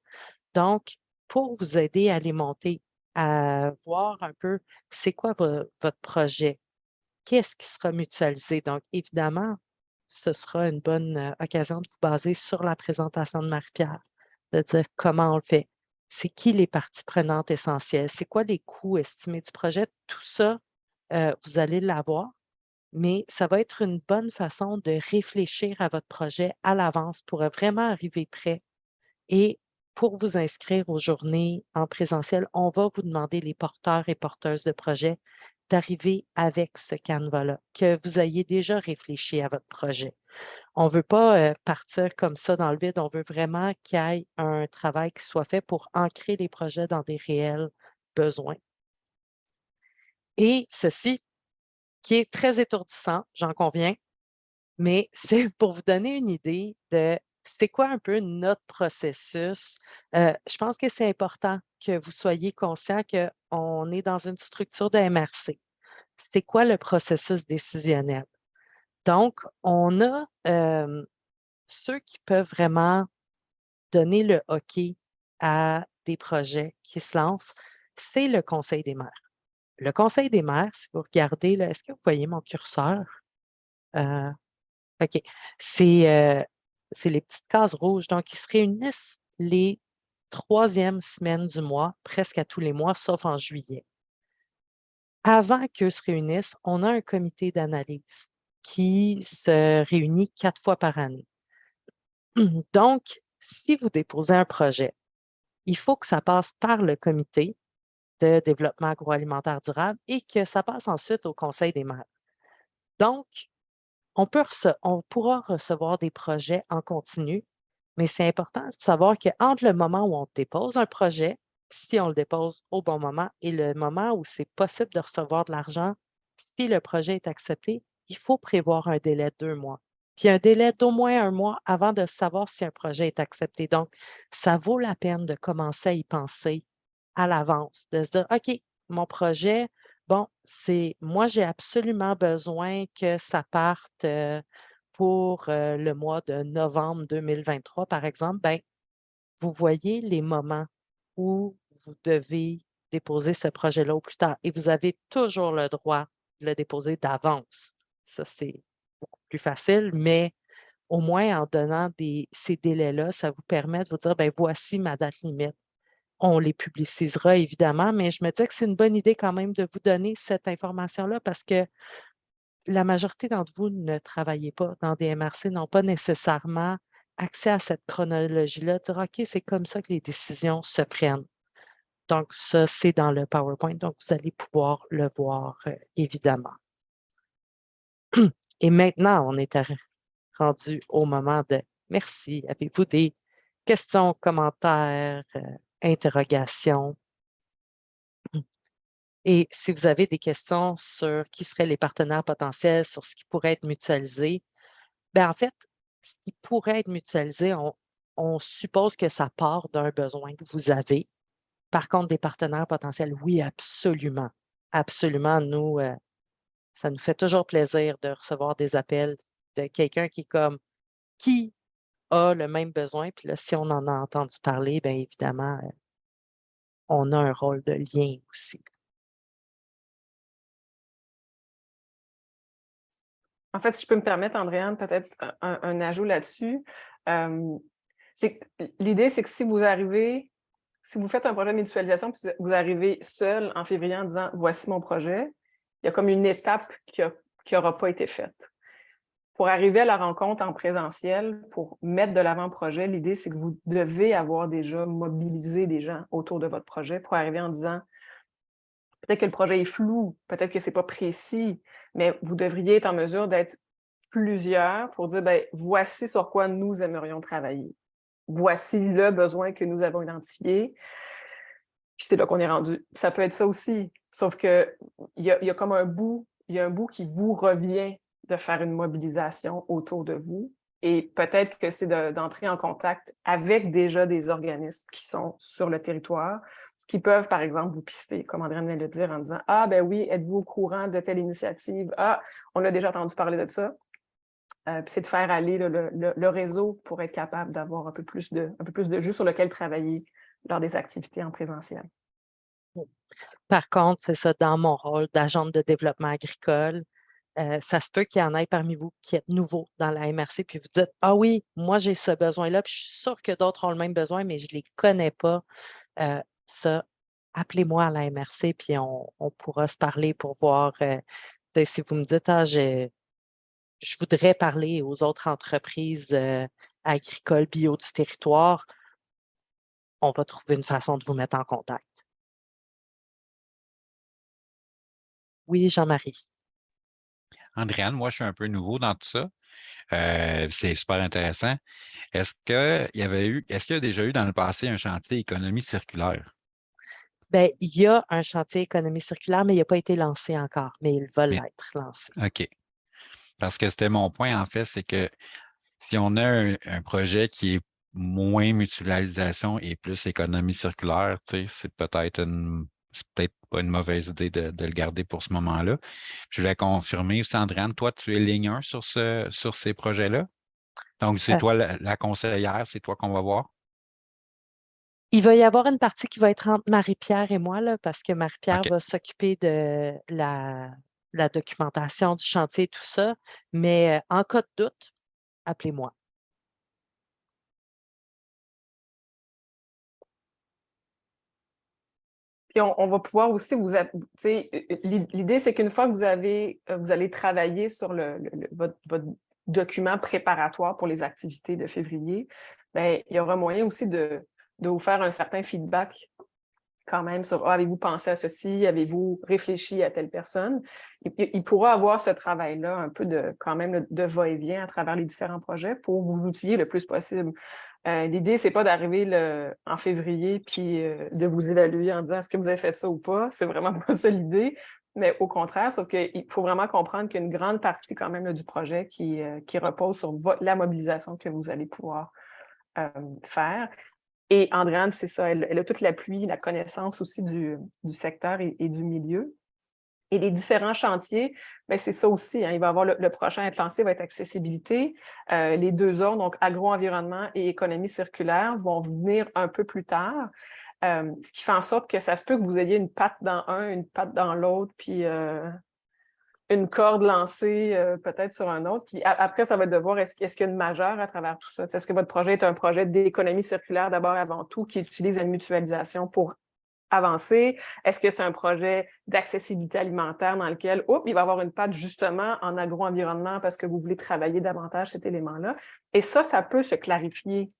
Donc, pour vous aider à les monter, à voir un peu c'est quoi votre projet, qu'est-ce qui sera mutualisé. Donc, évidemment, ce sera une bonne occasion de vous baser sur la présentation de Marie-Pierre, de dire comment on le fait, c'est qui les parties prenantes essentielles, c'est quoi les coûts estimés du projet, tout ça, vous allez l'avoir, mais ça va être une bonne façon de réfléchir à votre projet à l'avance pour vraiment arriver prêt. Et pour vous inscrire aux journées en présentiel, on va vous demander, les porteurs et porteuses de projets, d'arriver avec ce canevas-là, que vous ayez déjà réfléchi à votre projet. On ne veut pas partir comme ça dans le vide, on veut vraiment qu'il y ait un travail qui soit fait pour ancrer les projets dans des réels besoins. Et ceci, qui est très étourdissant, j'en conviens, mais c'est pour vous donner une idée de c'est quoi un peu notre processus. Je pense que c'est important que vous soyez conscient qu'on est dans une structure de MRC. C'est quoi le processus décisionnel? Donc, on a ceux qui peuvent vraiment donner le OK à des projets qui se lancent, c'est le Conseil des maires. Le Conseil des maires, si vous regardez, là, est-ce que vous voyez mon curseur? Euh, OK. C'est les petites cases rouges. Donc, ils se réunissent les troisièmes semaines du mois, presque à tous les mois, sauf en juillet. Avant qu'eux se réunissent, on a un comité d'analyse qui se réunit 4 fois par année. Donc, si vous déposez un projet, il faut que ça passe par le comité de développement agroalimentaire durable et que ça passe ensuite au Conseil des maires. Donc, on pourra recevoir des projets en continu, mais c'est important de savoir qu'entre le moment où on dépose un projet, si on le dépose au bon moment, et le moment où c'est possible de recevoir de l'argent, si le projet est accepté, il faut prévoir un délai de 2 mois. Puis un délai d'au moins 1 mois avant de savoir si un projet est accepté. Donc, ça vaut la peine de commencer à y penser à l'avance, de se dire, OK, mon projet, bon, c'est moi, j'ai absolument besoin que ça parte pour le mois de novembre 2023, par exemple. Ben, vous voyez les moments où vous devez déposer ce projet-là au plus tard et vous avez toujours le droit de le déposer d'avance. Ça, c'est beaucoup plus facile, mais au moins en donnant ces délais-là, ça vous permet de vous dire, ben voici ma date limite. On les publicisera évidemment, mais je me dis que c'est une bonne idée quand même de vous donner cette information-là parce que la majorité d'entre vous ne travaillez pas dans des MRC, n'ont pas nécessairement accès à cette chronologie-là, dire OK, c'est comme ça que les décisions se prennent. Donc, ça, c'est dans le PowerPoint, donc vous allez pouvoir le voir évidemment. Et maintenant, on est rendu au moment de merci. Avez-vous des questions, commentaires, interrogations? Et si vous avez des questions sur qui seraient les partenaires potentiels, sur ce qui pourrait être mutualisé, bien, en fait, ce qui pourrait être mutualisé, on suppose que ça part d'un besoin que vous avez. Par contre, des partenaires potentiels, oui, absolument. Absolument. Nous, ça nous fait toujours plaisir de recevoir des appels de quelqu'un qui est comme qui a le même besoin. Puis là, si on en a entendu parler, bien évidemment, on a un rôle de lien aussi. En fait, si je peux me permettre, Andréane, peut-être un ajout là-dessus. L'idée, c'est que si vous faites un projet de mutualisation, puis vous arrivez seul en février en disant voici mon projet, il y a comme une étape qui n'aura pas été faite. Pour arriver à la rencontre en présentiel, pour mettre de l'avant le projet, l'idée, c'est que vous devez avoir déjà mobilisé des gens autour de votre projet pour arriver en disant peut-être que le projet est flou, peut-être que ce n'est pas précis, mais vous devriez être en mesure d'être plusieurs pour dire ben, voici sur quoi nous aimerions travailler. Voici le besoin que nous avons identifié. Puis c'est là qu'on est rendu. Ça peut être ça aussi, sauf qu'il y a comme un bout qui vous revient de faire une mobilisation autour de vous. Et peut-être que c'est d'entrer en contact avec déjà des organismes qui sont sur le territoire qui peuvent, par exemple, vous pister, comme Andréane vient de le dire, en disant « Ah, ben oui, êtes-vous au courant de telle initiative? Ah, on a déjà entendu parler de ça. » Puis c'est de faire aller le réseau pour être capable d'avoir un peu plus de jus sur lequel travailler lors des activités en présentiel. Par contre, c'est ça, dans mon rôle d'agente de développement agricole, ça se peut qu'il y en ait parmi vous qui êtes nouveaux dans la MRC, puis vous dites: «Ah oui, moi j'ai ce besoin-là, puis je suis sûre que d'autres ont le même besoin, mais je ne les connais pas.» Ça, appelez-moi à la MRC, puis on pourra se parler pour voir, tu sais, si vous me dites: «Ah, je voudrais parler aux autres entreprises, agricoles bio du territoire», on va trouver une façon de vous mettre en contact. Oui, Jean-Marie? Andréane, moi, je suis un peu nouveau dans tout ça. C'est super intéressant. Est-ce qu'il y a déjà eu dans le passé un chantier économie circulaire? Bien, il y a un chantier économie circulaire, mais il n'a pas été lancé encore, mais il va Mais, l'être lancé. OK. Parce que c'était mon point, en fait, c'est que si on a un projet qui est moins mutualisation et plus économie circulaire, tu sais, c'est peut-être pas une mauvaise idée de le garder pour ce moment-là. Je voulais confirmer aussi, Andréane, toi, tu es ligne 1 sur ces projets-là? Donc, c'est Euh, toi la conseillère, c'est toi qu'on va voir? il va y avoir une partie qui va être entre Marie-Pierre et moi, là, parce que Marie-Pierre OK. va s'occuper de la documentation du chantier et tout ça, mais en cas de doute, appelez-moi. Puis on va pouvoir aussi tu sais, l'idée, c'est qu'une fois que vous allez travailler sur votre document préparatoire pour les activités de février, bien, il y aura moyen aussi de vous faire un certain feedback quand même sur avez-vous pensé à ceci, avez-vous réfléchi à telle personne. Il pourra avoir ce travail-là un peu quand même de va-et-vient à travers les différents projets pour vous outiller le plus possible. L'idée, c'est pas d'arriver en février puis de vous évaluer en disant est-ce que vous avez fait ça ou pas. C'est vraiment pas ça l'idée. Mais au contraire, sauf qu'il faut vraiment comprendre qu'il y a une grande partie quand même là, du projet qui repose sur la mobilisation que vous allez pouvoir faire. Et Andréane, c'est ça, elle a toute l'appui, la connaissance aussi du secteur et du milieu. Et les différents chantiers, bien, c'est ça aussi. Hein, il va y avoir le prochain à être lancé, va être accessibilité. Les deux autres, donc agro-environnement et économie circulaire, vont venir un peu plus tard. Ce qui fait en sorte que ça se peut que vous ayez une patte dans un, une patte dans l'autre, puis une corde lancée peut-être sur un autre. Puis après, ça va être de voir est-ce qu'il y a une majeure à travers tout ça. Est-ce que votre projet est un projet d'économie circulaire d'abord avant tout, qui utilise la mutualisation pour avancer? Est-ce que c'est un projet d'accessibilité alimentaire dans lequel, il va y avoir une patte justement en agro-environnement parce que vous voulez travailler davantage cet élément-là? Et ça peut se clarifier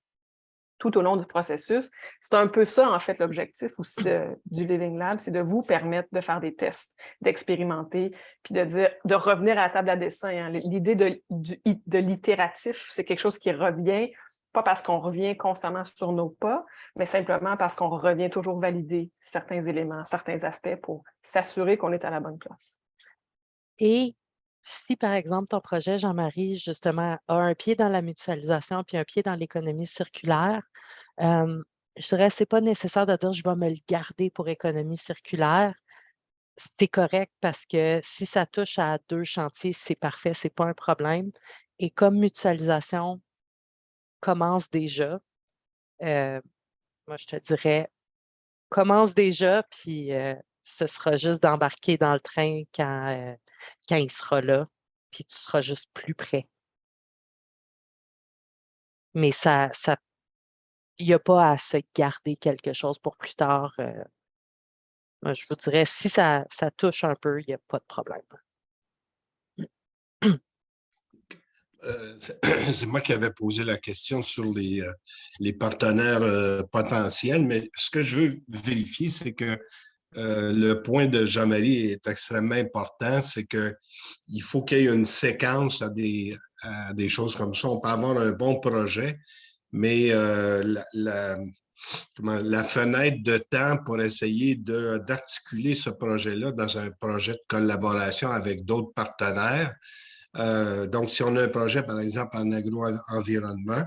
tout au long du processus. C'est un peu ça, en fait, l'objectif aussi du Living Lab, c'est de vous permettre de faire des tests, d'expérimenter, puis de revenir à la table à dessin. Hein. L'idée de l'itératif, c'est quelque chose qui revient, pas parce qu'on revient constamment sur nos pas, mais simplement parce qu'on revient toujours valider certains éléments, certains aspects pour s'assurer qu'on est à la bonne place. Et si, par exemple, ton projet, Jean-Marie, justement, a un pied dans la mutualisation puis un pied dans l'économie circulaire, je dirais, c'est pas nécessaire de dire je vais me le garder pour économie circulaire. C'est correct parce que si ça touche à 2 chantiers, c'est parfait, c'est pas un problème. Et comme mutualisation commence déjà, heu, moi, je te dirais, commence déjà, puis ce sera juste d'embarquer dans le train quand il sera là, puis tu seras juste plus près. Mais il y a pas à se garder quelque chose pour plus tard, moi, je vous dirais, si ça touche un peu, il y a pas de problème. C'est moi qui avais posé la question sur les partenaires potentiels, mais ce que je veux vérifier, c'est que le point de Jean-Marie est extrêmement important, c'est qu'il faut qu'il y ait une séquence à des choses comme ça. On peut avoir un bon projet, mais la fenêtre de temps pour essayer d'articuler ce projet-là dans un projet de collaboration avec d'autres partenaires. Donc, si on a un projet, par exemple, en agro-environnement,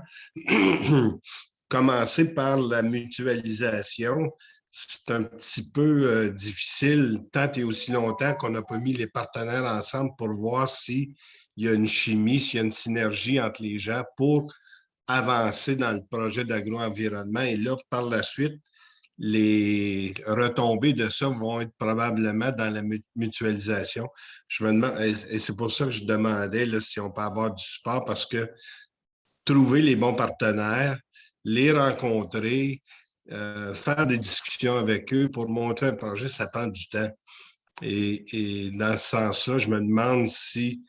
commencer par la mutualisation, c'est un petit peu difficile tant et aussi longtemps qu'on n'a pas mis les partenaires ensemble pour voir s'il y a une chimie, s'il y a une synergie entre les gens pour avancer dans le projet d'agro-environnement. Et là, par la suite, les retombées de ça vont être probablement dans la mutualisation. Je me demande, et c'est pour ça que je demandais là, si on peut avoir du support, parce que trouver les bons partenaires, les rencontrer, faire des discussions avec eux pour monter un projet, ça prend du temps. Et dans ce sens-là, je me demande si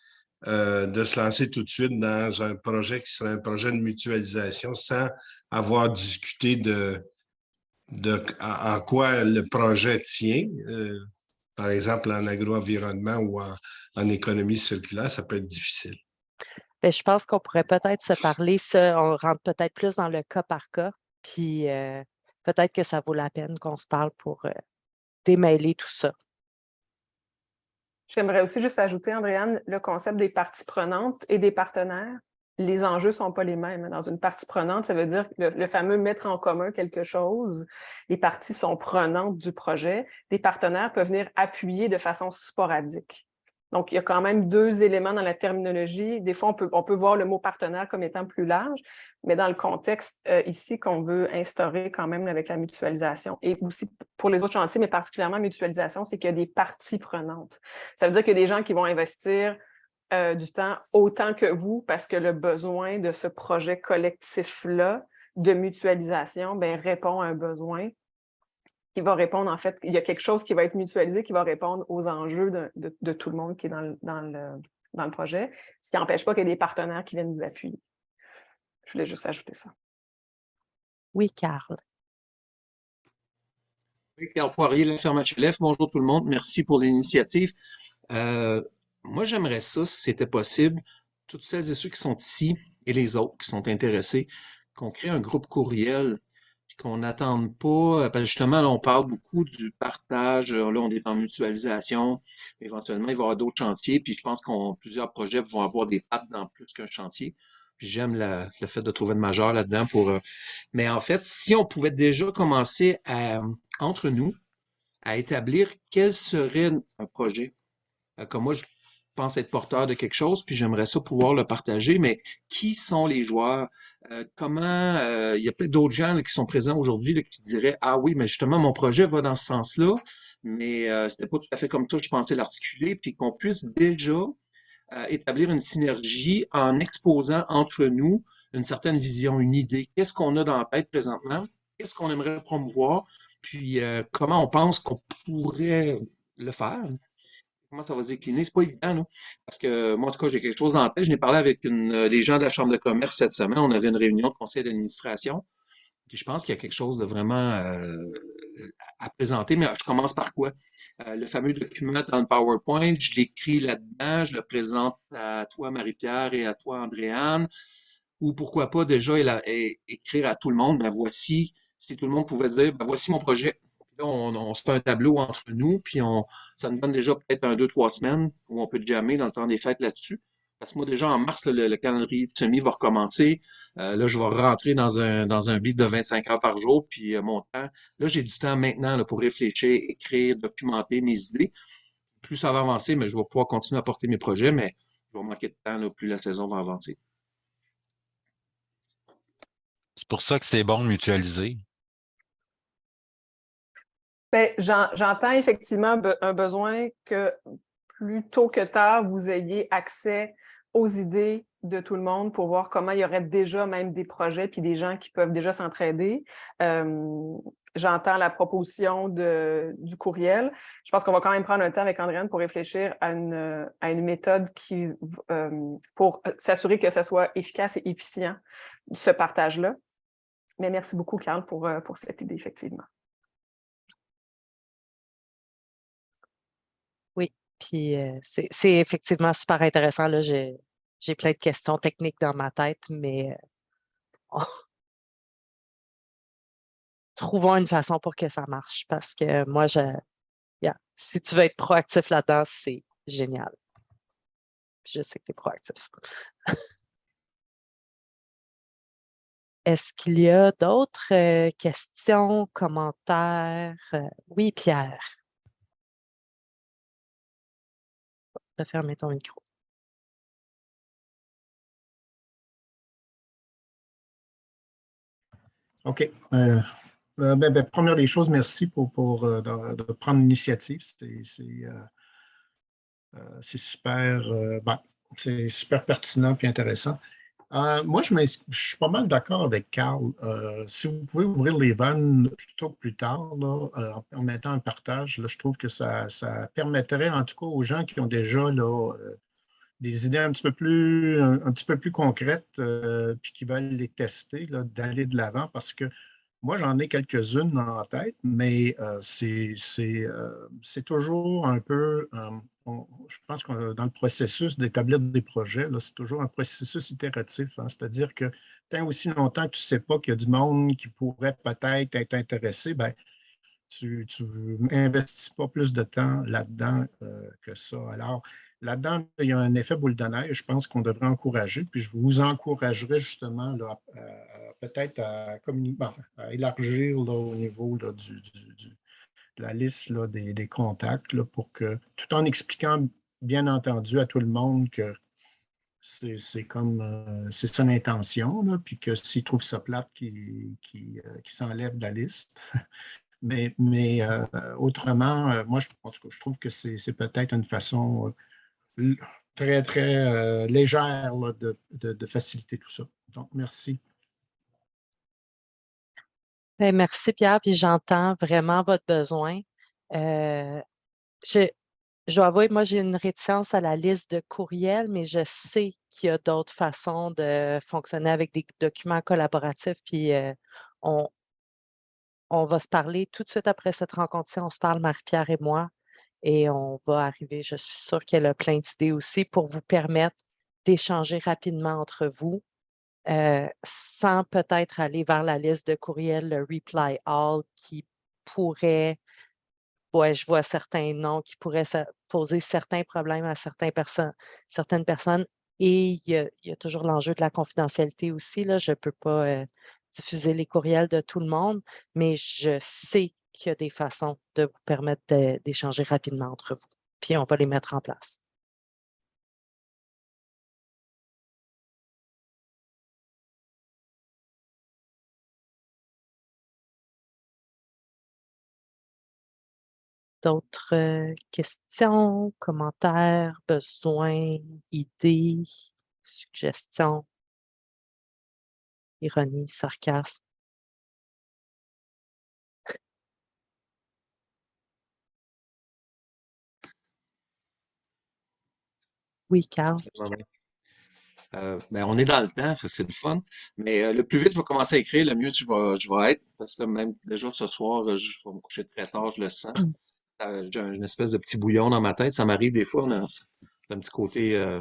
de se lancer tout de suite dans un projet qui serait un projet de mutualisation sans avoir discuté en quoi le projet tient, par exemple en agro-environnement ou en économie circulaire, ça peut être difficile. Bien, je pense qu'on pourrait peut-être se parler, ça, on rentre peut-être plus dans le cas par cas, puis peut-être que ça vaut la peine qu'on se parle pour démêler tout ça. J'aimerais aussi juste ajouter, Andréane, le concept des parties prenantes et des partenaires. Les enjeux ne sont pas les mêmes. Dans une partie prenante, ça veut dire le fameux mettre en commun quelque chose. Les parties sont prenantes du projet. Les partenaires peuvent venir appuyer de façon sporadique. Donc, il y a quand même deux éléments dans la terminologie. Des fois, on peut voir le mot partenaire comme étant plus large, mais dans le contexte ici qu'on veut instaurer quand même avec la mutualisation. Et aussi pour les autres chantiers, mais particulièrement mutualisation, c'est qu'il y a des parties prenantes. Ça veut dire qu'il y a des gens qui vont investir du temps autant que vous parce que le besoin de ce projet collectif-là de mutualisation répond à un besoin qui va répondre, en fait, il y a quelque chose qui va être mutualisé, qui va répondre aux enjeux de tout le monde qui est dans le projet, ce qui n'empêche pas qu'il y ait des partenaires qui viennent vous appuyer. Je voulais juste ajouter ça. Oui, Carl. Oui, Carl Poirier, la ferme HLF. Bonjour tout le monde. Merci pour l'initiative. Moi, j'aimerais ça, si c'était possible, toutes celles et ceux qui sont ici et les autres qui sont intéressés, qu'on crée un groupe courriel qu'on n'attende pas, parce que justement, là, on parle beaucoup du partage, là, on est en mutualisation, éventuellement, il va y avoir d'autres chantiers, puis je pense qu'on plusieurs projets vont avoir des pattes dans plus qu'un chantier. Puis j'aime le fait de trouver le majeur là-dedans pour. Mais en fait, si on pouvait déjà commencer entre nous, à établir quel serait un projet. Comme moi, je pense être porteur de quelque chose, puis j'aimerais ça pouvoir le partager, mais qui sont les joueurs? Comment il y a peut-être d'autres gens là, qui sont présents aujourd'hui là, qui diraient ah oui, mais justement, mon projet va dans ce sens-là, mais c'était pas tout à fait comme toi, je pensais l'articuler, puis qu'on puisse déjà établir une synergie en exposant entre nous une certaine vision, une idée. Qu'est-ce qu'on a dans la tête présentement? Qu'est-ce qu'on aimerait promouvoir? Puis comment on pense qu'on pourrait le faire? Comment ça va se décliner? C'est pas évident, non? Parce que moi, en tout cas, j'ai quelque chose en tête. Je n'ai parlé avec des gens de la Chambre de commerce cette semaine. On avait une réunion de conseil d'administration. Puis je pense qu'il y a quelque chose de vraiment à présenter. Mais je commence par quoi? Le fameux document dans le PowerPoint, je l'écris là-dedans, je le présente à toi, Marie-Pierre, et à toi, Andréane. Ou pourquoi pas déjà écrire à tout le monde, ben voici, si tout le monde pouvait dire, ben voici mon projet. Là, on se fait un tableau entre nous, puis ça nous donne déjà peut-être 2, 3 semaines où on peut jammer dans le temps des fêtes là-dessus. Parce que moi, déjà en mars, le calendrier de semi va recommencer. Là, je vais rentrer dans un beat de 25 heures par jour, puis mon temps. Là, j'ai du temps maintenant là, pour réfléchir, écrire, documenter mes idées. Plus ça va avancer, mais je vais pouvoir continuer à porter mes projets, mais je vais manquer de temps là, plus la saison va avancer. C'est pour ça que c'est bon de mutualiser. Bien, j'entends effectivement un besoin que plus tôt que tard, vous ayez accès aux idées de tout le monde pour voir comment il y aurait déjà même des projets puis des gens qui peuvent déjà s'entraider. J'entends la proposition du courriel. Je pense qu'on va quand même prendre un temps avec Andréane pour réfléchir à une méthode pour s'assurer que ça soit efficace et efficient, ce partage-là. Mais merci beaucoup, Carl, pour cette idée, effectivement. Oui, puis c'est effectivement super intéressant. Là, j'ai plein de questions techniques dans ma tête, mais trouvons une façon pour que ça marche parce que moi, si tu veux être proactif là-dedans, c'est génial. Puis je sais que tu es proactif. Est-ce qu'il y a d'autres questions, commentaires? Oui, Pierre. Tu as fermé ton micro. OK. Première des choses, merci de prendre l'initiative. C'est super, c'est super pertinent et intéressant. Moi, je suis pas mal d'accord avec Carl. Si vous pouvez ouvrir les vannes plutôt que plus tard, là, en mettant un partage, là, je trouve que ça permettrait, en tout cas, aux gens qui ont déjà là, des idées un petit peu plus concrètes, puis qui veulent les tester, là, d'aller de l'avant, parce que moi, j'en ai quelques-unes en tête, mais c'est toujours un peu, je pense que dans le processus d'établir des projets, là, c'est toujours un processus itératif, hein. C'est-à-dire que tant aussi longtemps que tu ne sais pas qu'il y a du monde qui pourrait peut-être être intéressé, ben, tu n'investis pas plus de temps là-dedans que ça. Alors, là-dedans, il y a un effet boule de neige, je pense qu'on devrait encourager, puis je vous encouragerais justement là, peut-être à élargir là, au niveau là, de la liste là, des contacts là, pour que, tout en expliquant bien entendu à tout le monde que c'est comme c'est son intention, là, puis que s'ils trouvent ça plate, qu'ils s'enlèvent de la liste. Mais autrement, moi, en tout cas, je trouve que c'est peut-être une façon très, très légère là, de faciliter tout ça. Donc, merci. Ben, merci, Pierre, puis j'entends vraiment votre besoin. Je dois avouer, moi, j'ai une réticence à la liste de courriels, mais je sais qu'il y a d'autres façons de fonctionner avec des documents collaboratifs, puis on, on va se parler tout de suite après cette rencontre-ci. On se parle, Marie-Pierre et moi, et on va arriver, je suis sûre qu'elle a plein d'idées aussi pour vous permettre d'échanger rapidement entre vous, sans peut-être aller vers la liste de courriels, le reply all, qui pourrait, ouais, je vois certains noms qui pourraient poser certains problèmes à certaines personnes. Et il y a toujours l'enjeu de la confidentialité aussi, là. Je ne peux pas diffuser les courriels de tout le monde, mais je sais qu'il y a des façons de vous permettre d'échanger rapidement entre vous. Puis on va les mettre en place. D'autres questions, commentaires, besoins, idées, suggestions, ironie, sarcasme? Oui, Carl. On est dans le temps, ça, c'est le fun. Mais le plus vite je vais commencer à écrire, le mieux je vais être. Parce que même déjà ce soir, je vais me coucher très tard, je le sens. J'ai une espèce de petit bouillon dans ma tête. Ça m'arrive des fois. C'est un petit côté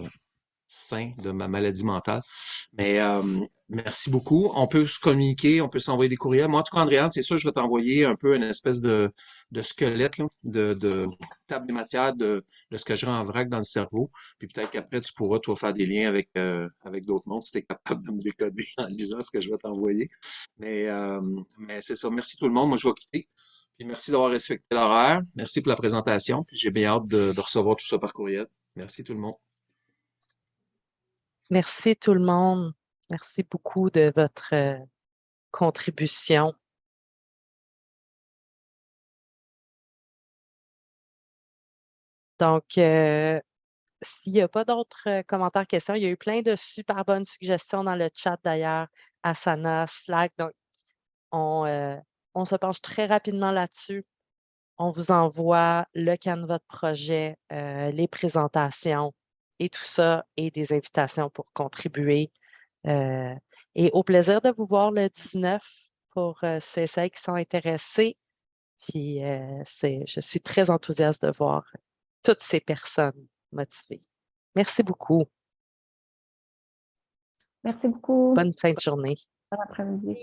sain de ma maladie mentale. Mais merci beaucoup. On peut se communiquer, on peut s'envoyer des courriels. Moi, en tout cas, Andréane, c'est sûr, je vais t'envoyer un peu une espèce de squelette, là, de table des matières de ce que j'ai en vrac dans le cerveau. Puis peut-être qu'après, tu pourras, toi, faire des liens avec d'autres mondes si tu es capable de me décoder en lisant ce que je vais t'envoyer. Mais c'est ça. Merci tout le monde. Moi, je vais quitter. Puis merci d'avoir respecté l'horaire. Merci pour la présentation. Puis j'ai bien hâte de recevoir tout ça par courriel. Merci tout le monde. Merci tout le monde. Merci beaucoup de votre contribution. Donc, s'il n'y a pas d'autres commentaires, questions, il y a eu plein de super bonnes suggestions dans le chat d'ailleurs, Asana, Slack. Donc, on se penche très rapidement là-dessus. On vous envoie le canevas de projet, les présentations et tout ça, et des invitations pour contribuer. Et au plaisir de vous voir le 19 pour ceux et celles qui sont intéressés. Puis je suis très enthousiaste de voir toutes ces personnes motivées. Merci beaucoup. Merci beaucoup. Bonne fin de journée. Bon après-midi.